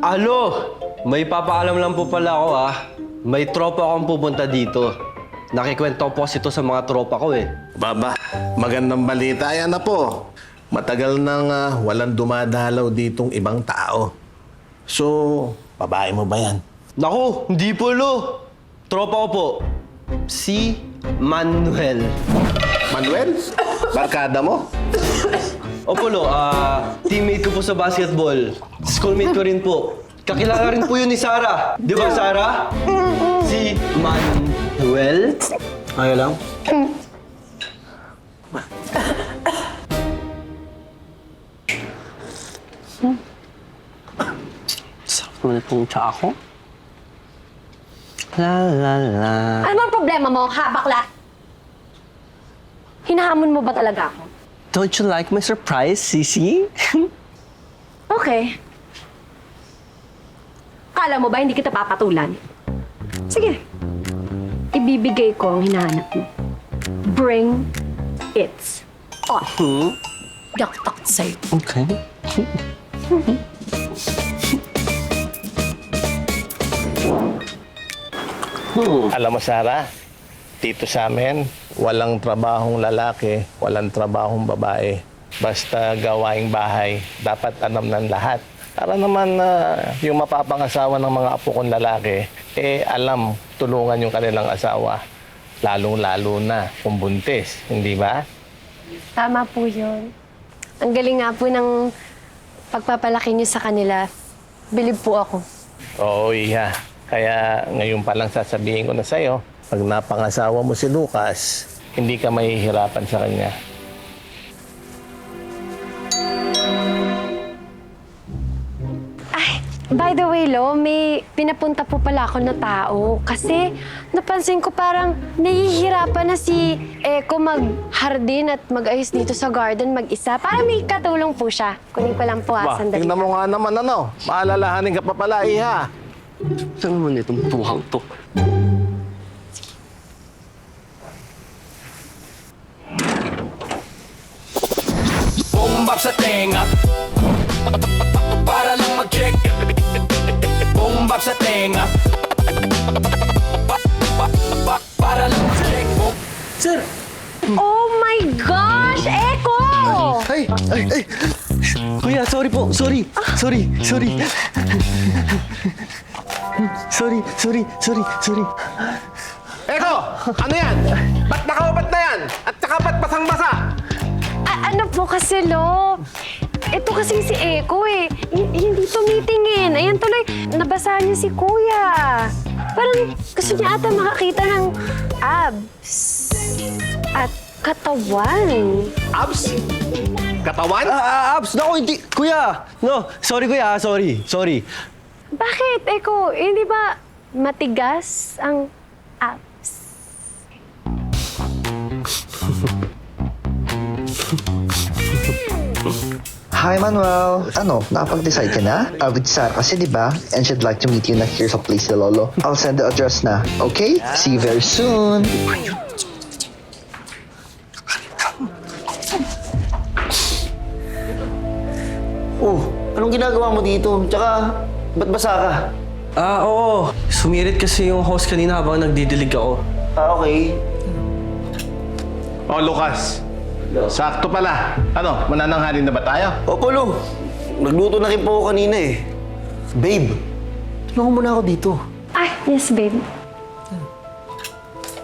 Alo! May papaalam lang po pala ako May tropa akong pupunta dito. Nakikwento po kasi ito sa mga tropa ko eh. Baba, magandang balita yan na po. Matagal nang walang dumadalaw ditong ibang tao. So, babae mo ba yan? Naku, hindi po lo. Tropa ko po. Si Manuel. Manuel? Barkada mo? Opo lo, teammate ko po sa basketball. Schoolmate ko rin po. Kakilala rin po yun ni Sarah. Di ba, Sarah? Si Manuel. Ayaw lang. Sarap naman itong tsa ako. La la la. Ano bang problema mo, ha, bakla? Hinahamon mo ba talaga ako? Don't you like my surprise, Sisi? Okay. Kala mo ba hindi kita papatulan? Sige. Ibibigay ko ang hinahanap mo. Bring it on. Yak-tak sa'yo. Okay. Alam mo, Sarah, dito sa amin, walang trabahong lalaki, walang trabahong babae. Basta gawaing bahay, dapat alam ng lahat. Para naman yung mapapangasawa ng mga apo kong lalaki, alam, tulungan yung kanilang asawa. Lalong-lalo na kung buntis, hindi ba? Tama po yun. Ang galing nga po ng pagpapalaki niyo sa kanila. Bilib po ako. Oo, Iha. Kaya ngayon pa lang sasabihin ko na sa'yo, pag napangasawa mo si Lucas, hindi ka mahihirapan sa kanya. Ay, by the way, Lo, may pinapunta po pala ako na tao. Kasi napansin ko parang nahihirapan na si Eko mag-hardin at mag-ayos dito sa garden mag-isa. Parang may katulong po siya. Kunin ko lang po sandali. Tingnan mo nga naman maalalahanin ka pa pala, Iha. Saan naman itong tuhang to? Boom bap sa tenga para lang mag-check. Boom bap sa tenga para lang mag-check. Sir! Oh my gosh! Eko! Ay! Kuya, sorry po. Sorry. Sorry. Eko! Ano yan? Ba't nakaupat na yan? At saka ba't basang-basa? Ano po kasi, Lo? Ito kasi si Eko hindi tumitingin. Ayan tuloy, nabasa niya si Kuya. Parang gusto niya ata makakita ng abs at katawan. Abs? Katawan? Abs! Naku, hindi. Kuya! No, sorry kuya. Sorry. Bakit, Eko? Hindi ba matigas ang abs? Hi, Manuel. Ano, nakapag-decide ka na? With Sarah kasi, di ba? And she'd like to meet you na here sa place ni Lolo. I'll send the address na, okay? See you very soon. Oh, anong ginagawa mo dito? Tsaka, ba't basa ka? Oo. Sumirit kasi yung host kanina habang nagdidilig ako. Okay. Oh, Lucas. Sakto pala. Ano, manananghalin na ba tayo? Opo, Lo. Nagluto na rin po ako kanina eh. Babe, tulungan mo na ako dito. Ah, yes, babe.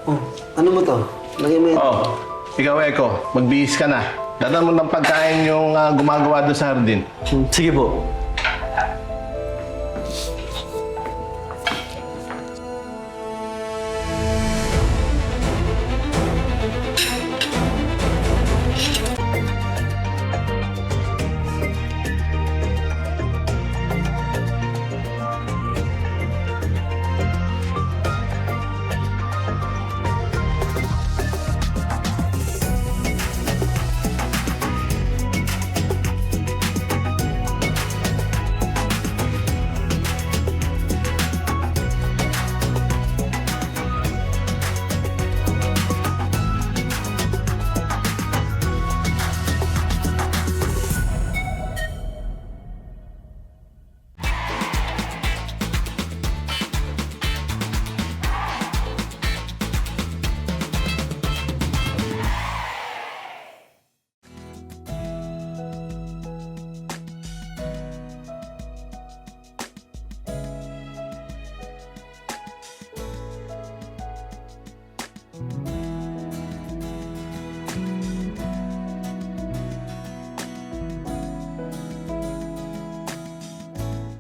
Oh, ano mo to? Lagay mo yan. Oh, ikaw, Eko, magbihis ka na. Dadan mo ng pagkain yung gumagawa doon sa hardin. Sige po.